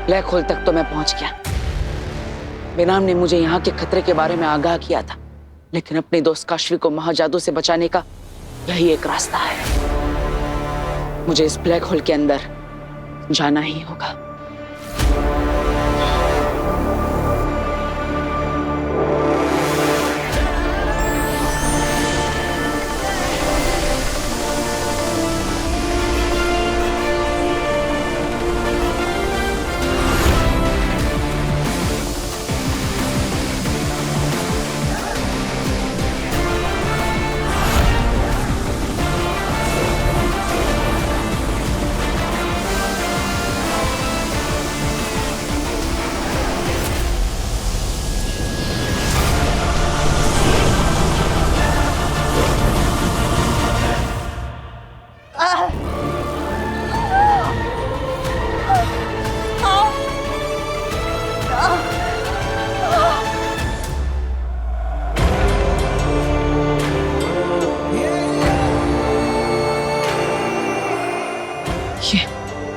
Black hole तक तो मैं पहुंच गया। बेनाम ने मुझे यहाँ के खतरे के बारे में आगाह किया था, लेकिन अपने दोस्त काशवी को महाजादू से बचाने का यही एक रास्ता है। मुझे इस ब्लैक होल के अंदर जाना ही होगा।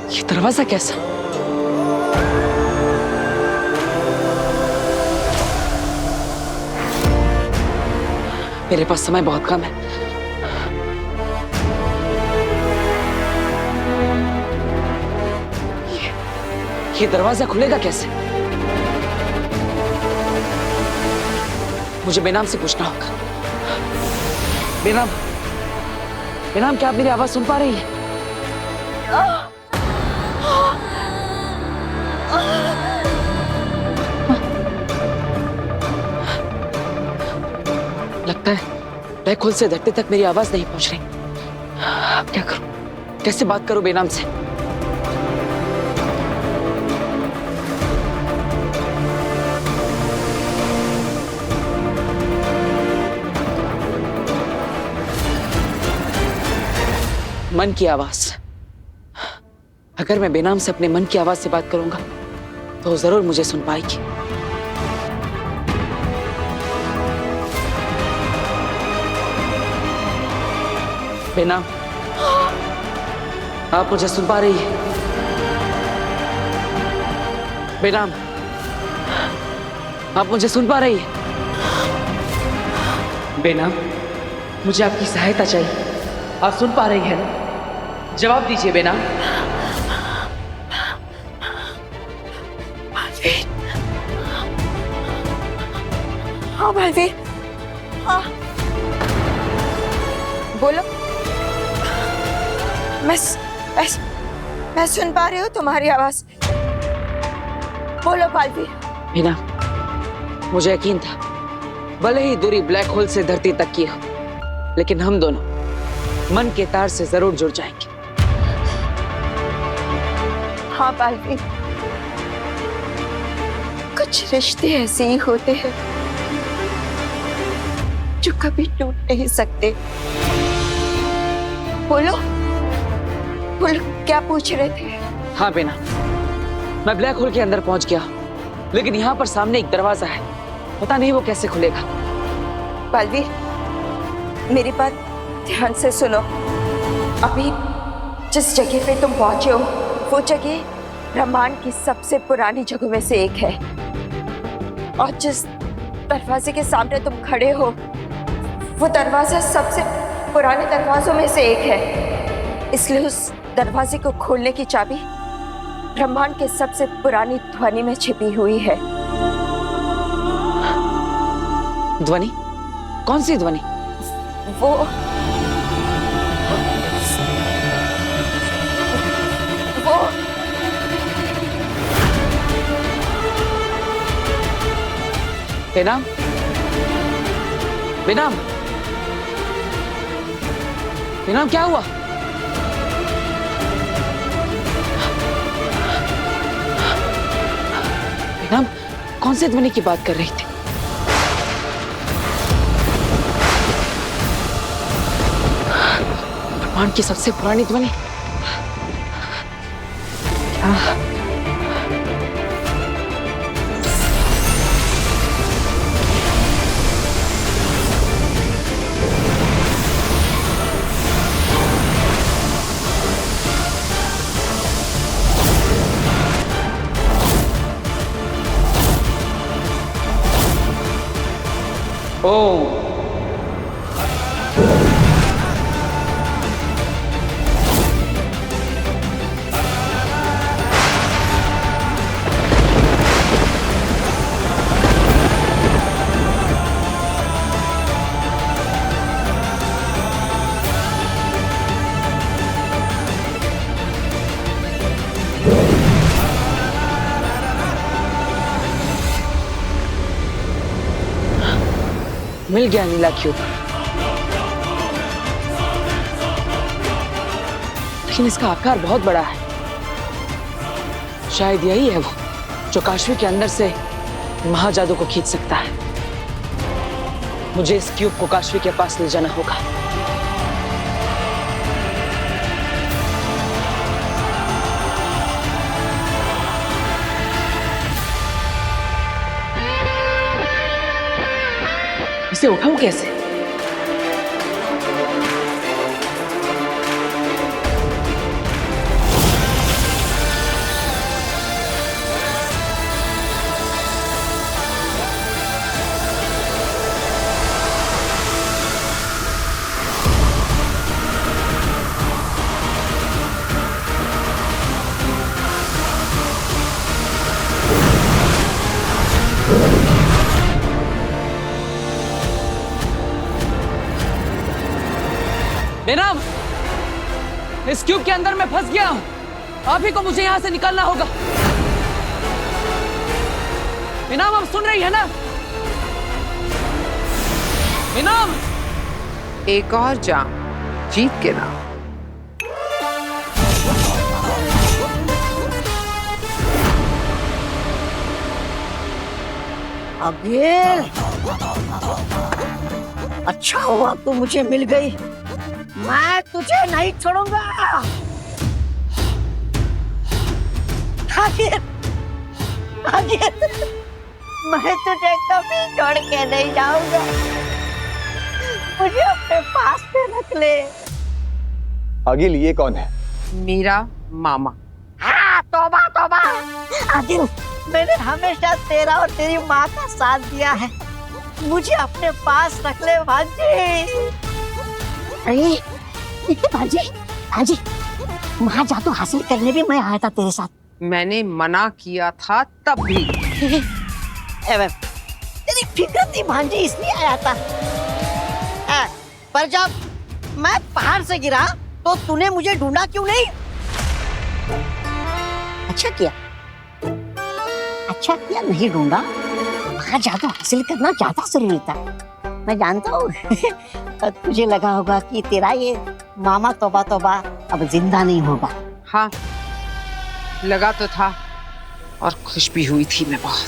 ये दरवाजा कैसा? मेरे पास समय बहुत कम है। ये दरवाजा खुलेगा कैसे? मुझे बेनाम से पूछना होगा। बेनाम, बेनाम, क्या आप मेरी आवाज सुन पा रही हैं? लगता है ब्लैक होल से धरती तक मेरी आवाज नहीं पहुंच रही। अब क्या करूं? कैसे बात करूं बेनाम से? मन की आवाज। अगर मैं बेनाम से अपने मन की आवाज से बात करूंगा तो जरूर मुझे सुन पाएगी। बेनाम, आप मुझे सुन पा रही हैं? बेनाम, आप मुझे सुन पा रही हैं? बेनाम, मुझे आपकी सहायता चाहिए। आप सुन पा रही हैं ना? जवाब दीजिए बेनाम। बालवीर, हाँ बालवीर, हाँ बोलो। मैं सुन पा रही हूँ तुम्हारी आवाज। बोलो बालवीर। बेनाम, मुझे यकीन था, भले ही दूरी ब्लैक होल से धरती तक की हो, लेकिन हम दोनों मन के तार से जरूर जुड़ जाएंगे। हाँ बालवीर, कुछ रिश्ते ऐसे ही होते हैं जो कभी टूट नहीं सकते। बोलो बोलो, क्या पूछ रहे थे? हाँ बेना, मैं ब्लैक होल के अंदर पहुंच गया, लेकिन यहाँ पर सामने एक दरवाजा है, पता नहीं वो कैसे खुलेगा। बालवीर, मेरी बात ध्यान से सुनो। अभी जिस जगह पे तुम पहुंचे हो वो जगह ब्रह्मांड की सबसे पुरानी जगहों में से एक है, और जिस दरवाजे के सामने तुम खड़े हो वो दरवाजा सबसे पुराने दरवाजों में से एक है। इसलिए उस दरवाजे को खोलने की चाबी ब्रह्मांड के सबसे पुरानी ध्वनि में छिपी हुई है। ध्वनि? कौन सी ध्वनि? वो बेनाम, बेनाम, बेनाम, क्या हुआ? बेनाम, कौन से ध्वनि की बात कर रही थी? ब्रह्मांड की सबसे पुरानी ध्वनि? क्या? ओम। मिल गया नीला क्यूब, लेकिन इसका आकार बहुत बड़ा है। शायद यही है वो जो काशवी के अंदर से महाजादू को खींच सकता है। मुझे इस क्यूब को काशवी के पास ले जाना होगा। इसे उठाऊं कैसे? बेनाम, इस क्यूब के अंदर मैं फंस गया हूं। आप ही को मुझे यहां से निकालना होगा। बेनाम, आप सुन रही है ना? बेनाम, एक और जाम जीत के नाम। अबे, अच्छा हुआ तू मुझे मिल गई। मैं तुझे नहीं छोड़ूंगा। आखिर मैं तुझे कभी छोड़ के नहीं जाऊंगा। मुझे अपने पास में रख ले। आगिल, ये कौन है? मेरा मामा। हाँ, तौबा तौबा। आदिल, मैंने हमेशा तेरा और तेरी माँ का साथ दिया है। मुझे अपने पास रख ले भांजी। अरे भांजी, भांजी, महाजादू हासिल करने भी मैं आया था तेरे साथ। मैंने मना किया था तब भी। तेरी फिक्र थी भांजी, इसलिए आया था। पर जब मैं पहाड़ से गिरा तो तूने मुझे ढूंढा क्यों नहीं? अच्छा किया, अच्छा किया नहीं ढूंढा। महाजादू हासिल करना ज्यादा जरूरी था। मैं जानता हूँ तुझे लगा होगा कि तेरा ये मामा तौबा तौबा अब जिंदा नहीं होगा। हाँ, लगा तो था और खुश भी हुई थी मैं बहुत।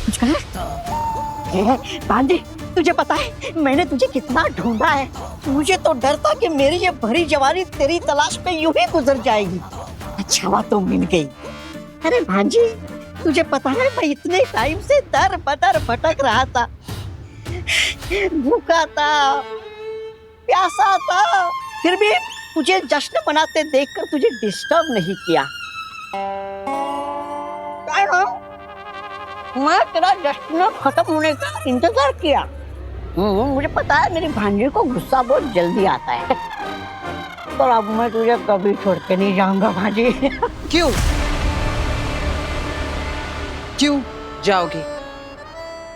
कुछ कहा? बांधे, तुझे पता है मैंने तुझे कितना ढूंढा है। मुझे तो डर था कि मेरी ये भरी जवानी तेरी तलाश में यूं ही गुजर जाएगी। अच्छा हुआ तुम मिल गई। अरे भांजी, तुझे पता है मैं इतने टाइम से दर बदर भटक रहा था। भूखा था, प्यासा था, फिर भी तुझे जश्न मनाते देखकर तुझे डिस्टर्ब नहीं किया। मैं तेरा जश्न खत्म होने का इंतजार किया। मुझे पता है मेरी भांजी को गुस्सा बहुत जल्दी आता है। पर अब मैं तुझे कभी छोड़ के नहीं जाऊंगा भांजी। क्यों? क्यों जाओगे?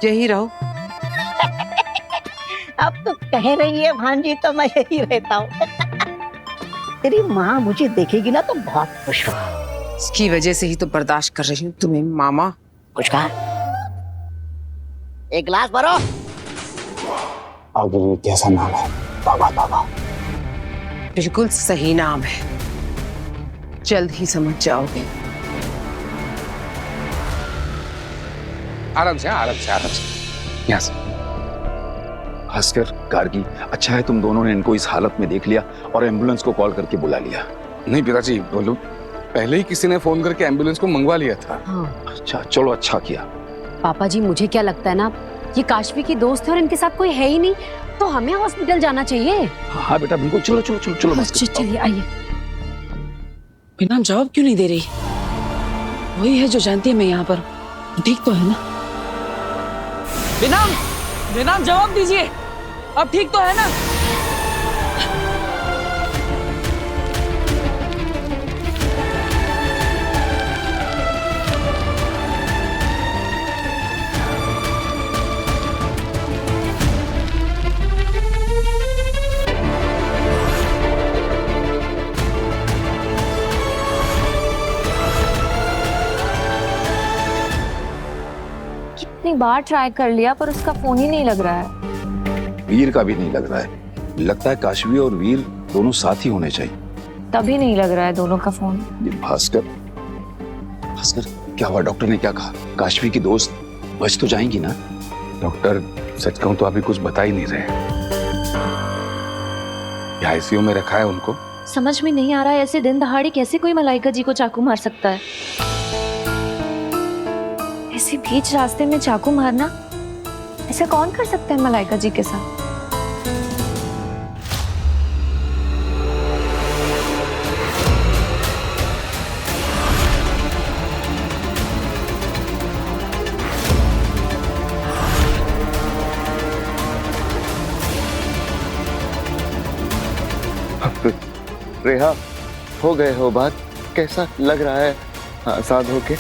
यही रहो। अब तो कह रही है भांजी तो मैं यही रहता हूँ। तेरी माँ मुझे देखेगी ना तो बहुत खुश होगी। इसकी वजह से ही तो बर्दाश्त कर रही हूँ तुम्हें मामा। कुछ कहा? एक गिलास भरो। आगिल, कैसा नाम है? बाबा बाबा। बिल्कुल सही नाम है, जल्द ही समझ जाओगे। आराम से, आराम से, आराम से। यहाँ से। भास्कर, गार्गी, अच्छा है तुम दोनों ने इनको इस हालत में देख लिया और एम्बुलेंस को कॉल करके बुला लिया। नहीं पिताजी, बोलो, पहले ही किसी ने फोन करके एम्बुलेंस को मंगवा लिया था। हाँ। अच्छा, चलो अच्छा किया। पापा जी, मुझे क्या लगता है ना, ये काशवी की दोस्त है और इनके साथ कोई है ही नहीं, तो हमें हॉस्पिटल जाना चाहिए। हाँ बेटा, बिल्कुल, चलो चलो चलो चलो। चलिए आइए। बेनाम जवाब क्यों नहीं दे रही? वही है जो जानती है मैं यहाँ पर। ठीक तो है ना? बेनाम, बेनाम जवाब दीजिए, अब ठीक तो है ना? कितनी बार ट्राई कर लिया पर उसका फोन ही नहीं लग रहा है। वीर का भी नहीं लग रहा है। लगता है काशवी और वीर दोनों साथ ही होने चाहिए। तभी नहीं लग रहा है दोनों का फोन। ये भास्कर, भास्कर क्या हुआ? डॉक्टर ने क्या कहा? काशवी की दोस्त बच तो जाएंगी ना? डॉक्टर सच कहूं तो अभी कुछ बता ही नहीं रहे। आईसीयू में रखा है उनको। समझ में नहीं आ रहा है ऐसे दिन दहाड़े कैसे कोई मलाइका जी को चाकू मार सकता है। ऐसे बीच रास्ते में चाकू मारना, ऐसा कौन कर सकता है मलाइका जी के साथ? रेहा, हो गए हो बात? कैसा लग रहा है आजाद होके?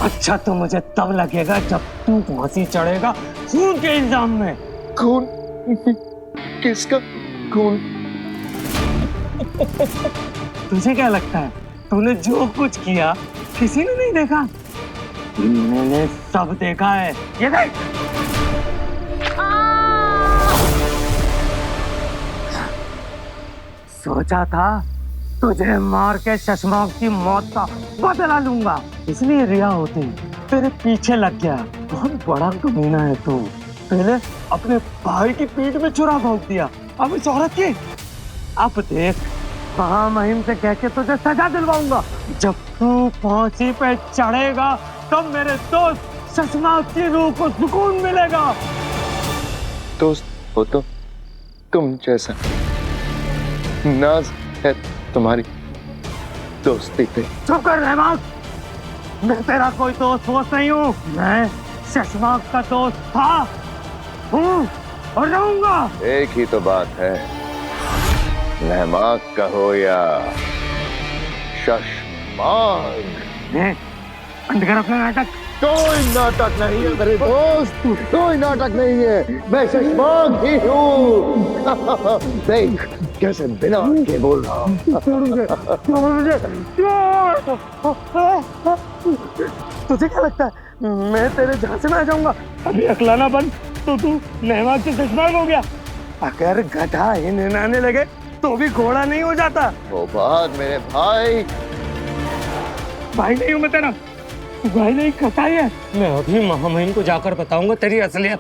अच्छा तो मुझे तब लगेगा जब तू फांसी चढ़ेगा खून के इल्जाम में। खून? किसका खून? तुझे क्या लगता है तूने जो कुछ किया किसी ने नहीं देखा? मैंने सब देखा है। ये देख। सोचा था तुझे मार के शशमाक की मौत का बदला लूंगा, इसलिए रिया होती तेरे पीछे लग गया। बहुत बड़ा कमीना है तू। पहले अपने भाई की पीठ में छुरा भोंक दिया, अब इस औरत की। अब देख, महामहिम से कह के तुझे सजा दिलवाऊंगा। जब तू फांसी पे चढ़ेगा तब मेरे दोस्त शशमाक की रूह को सुकून मिलेगा। दोस्त हो तो तुम जैसा नाज है तुम्हारी दोस्ती पे। चुप कर रहमान, मैं तेरा कोई दोस्त वोस्त नहीं हूँ। मैं शशमाक का दोस्त था, हूँ और रहूंगा। एक ही तो बात है, रहमाक कहो या शशमाक। बंद कर अपना नाटक। कोई नाटक नहीं है मेरे दोस्त, कोई नाटक नहीं है। मैं शशमाक ही हूँ। देख कैसे बिना के बोल रहा हूँ। तुझे क्या लगता है मैं तेरे झांसे में आ जाऊंगा? अभी अकलाना बंद तो तू रहमान से शशमाक हो गया। अगर गधा ही निनाने लगे तो भी घोड़ा नहीं हो जाता। वो बात मेरे भाई। भाई नहीं हूँ मैं तेरा, भाई नहीं कसाई है। मैं अभी महामहिम को जाकर बताऊंगा तेरी असलियत।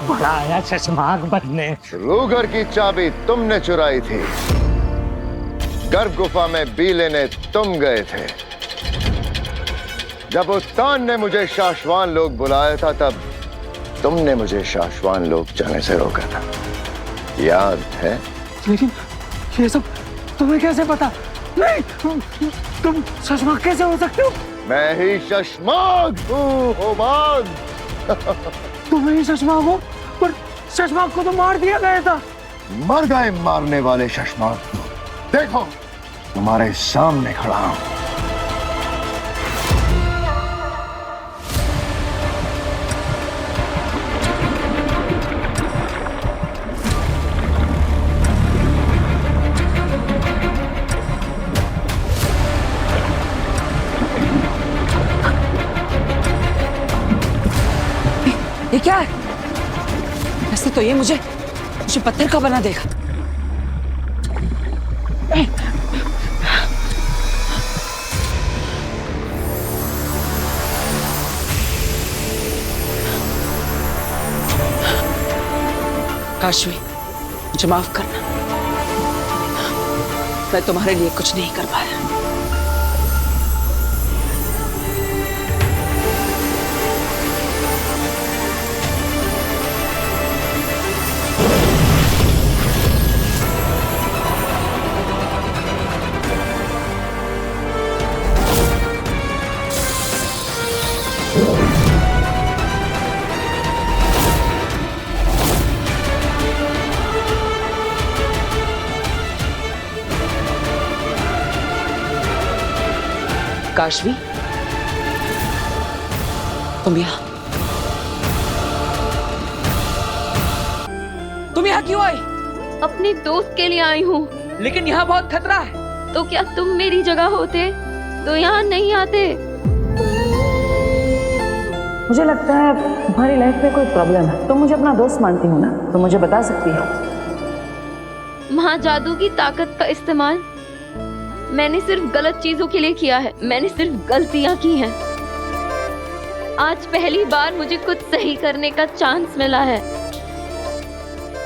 बड़ा आया शशमाक बनने। रूगर की चाबी तुमने चुराई थी, गर्भ गुफा में बी लेने तुम गए थे। जब उत्तान ने मुझे शाश्वान लोग बुलाया था तब तुमने मुझे शाश्वान लोग जाने से रोका था, याद है? लेकिन ये सब तुम्हें कैसे पता? नहीं, तुम शशमाक कैसे हो सकते हो? मैं ही शशमाक हूँ, होबाग। तुम ही शशमाक हो, पर शशमाक को तो मार दिया गया था। मर गए मारने वाले शशमाक को। देखो तुम्हारे सामने खड़ा हूं। ये क्या है? वैसे तो ये मुझे पत्थर का बना देगा। काशवी, मुझे माफ करना, मैं तुम्हारे लिए कुछ नहीं कर पाया। काशवी, तुम यहाँ क्यों आई? अपने दोस्त के लिए आई हूँ। लेकिन यहाँ बहुत खतरा है। तो क्या तुम मेरी जगह होते तो यहाँ नहीं आते? मुझे लगता है तुम्हारी लाइफ में कोई प्रॉब्लम है। तुम मुझे अपना दोस्त मानती हो ना, तो मुझे बता सकती हो। महाजादू की ताकत का इस्तेमाल मैंने सिर्फ गलत चीजों के लिए किया है। मैंने सिर्फ गलतियां की हैं। आज पहली बार मुझे कुछ सही करने का चांस मिला है।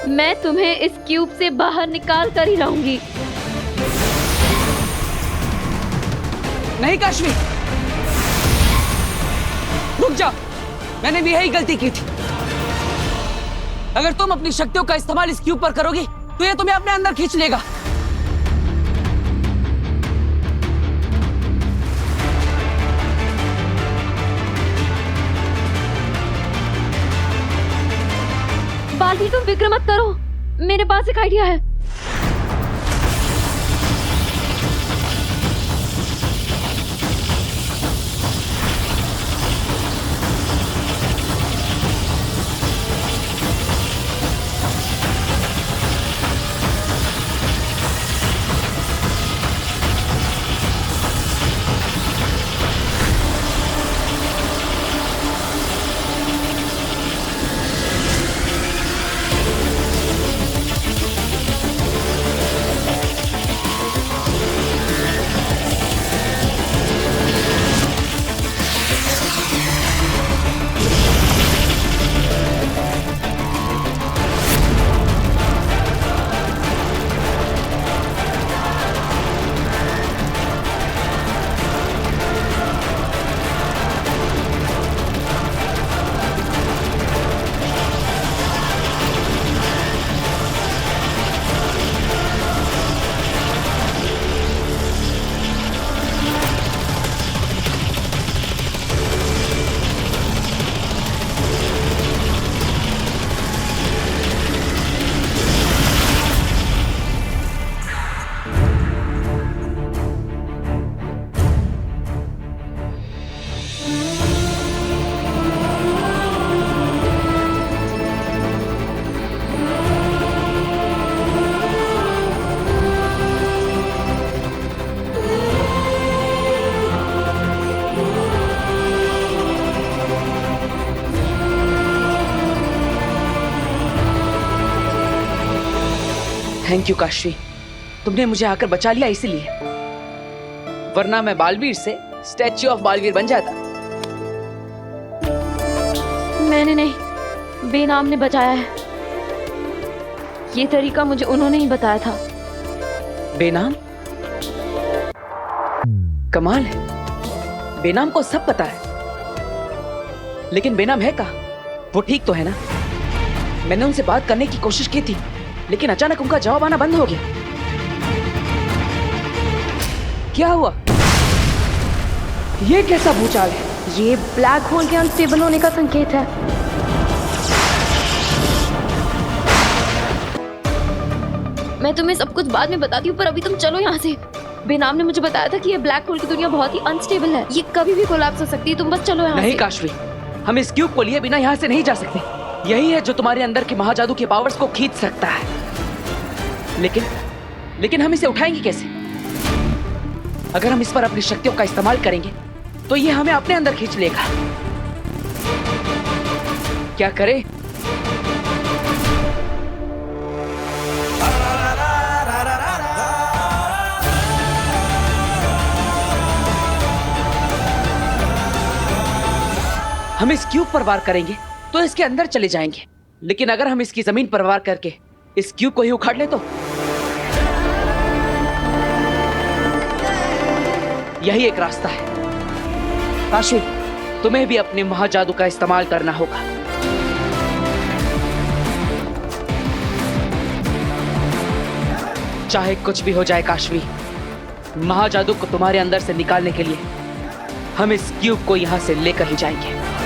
मैं तुम्हें इस क्यूब से बाहर निकाल कर ही रहूंगी। नहीं काशवी, रुक जाओ। मैंने भी यही गलती की थी। अगर तुम अपनी शक्तियों का इस्तेमाल इस क्यूब पर करोगी तो ये तुम्हें अपने अंदर खींच लेगा। बाल्टी, तुम फिक्र मत करो, मेरे पास एक आइडिया है। थैंक यू काशवी, तुमने मुझे आकर बचा लिया इसीलिए, वरना मैं बालवीर से स्टैच्यू ऑफ बालवीर बन जाता। मैंने नहीं, बेनाम ने बचाया है। ये तरीका मुझे उन्होंने ही बताया था। बेनाम? कमाल है, बेनाम को सब पता है। लेकिन बेनाम है कहाँ? वो ठीक तो है ना? मैंने उनसे बात करने की कोशिश की थी, लेकिन अचानक उनका जवाब आना बंद हो गया। क्या हुआ? ये कैसा भूचाल है? ये ब्लैक होल के अनस्टेबल होने का संकेत है। मैं तुम्हें सब कुछ बाद में बताती हूँ, पर अभी तुम चलो यहाँ से। बेनाम ने मुझे बताया था कि ये ब्लैक होल की दुनिया बहुत ही अनस्टेबल है। ये कभी भी कोलैप्स हो सकती है। तुम बस चलो यहाँ से। नहीं काशवी, हम इस क्यूब को लिए बिना यहाँ से नहीं जा सकते। यही है जो तुम्हारे अंदर के महाजादू के पावर्स को खींच सकता है। लेकिन हम इसे उठाएंगे कैसे? अगर हम इस पर अपनी शक्तियों का इस्तेमाल करेंगे तो ये हमें अपने अंदर खींच लेगा। क्या करें? हम इस क्यूब पर वार करेंगे तो इसके अंदर चले जाएंगे, लेकिन अगर हम इसकी जमीन पर वार करके इस क्यूब को ही उखाड़ ले तो यही एक रास्ता है। काशी, तुम्हें भी अपने महाजादू का इस्तेमाल करना होगा। चाहे कुछ भी हो जाए काशवी, महाजादू को तुम्हारे अंदर से निकालने के लिए हम इस क्यूब को यहां से लेकर ही जाएंगे।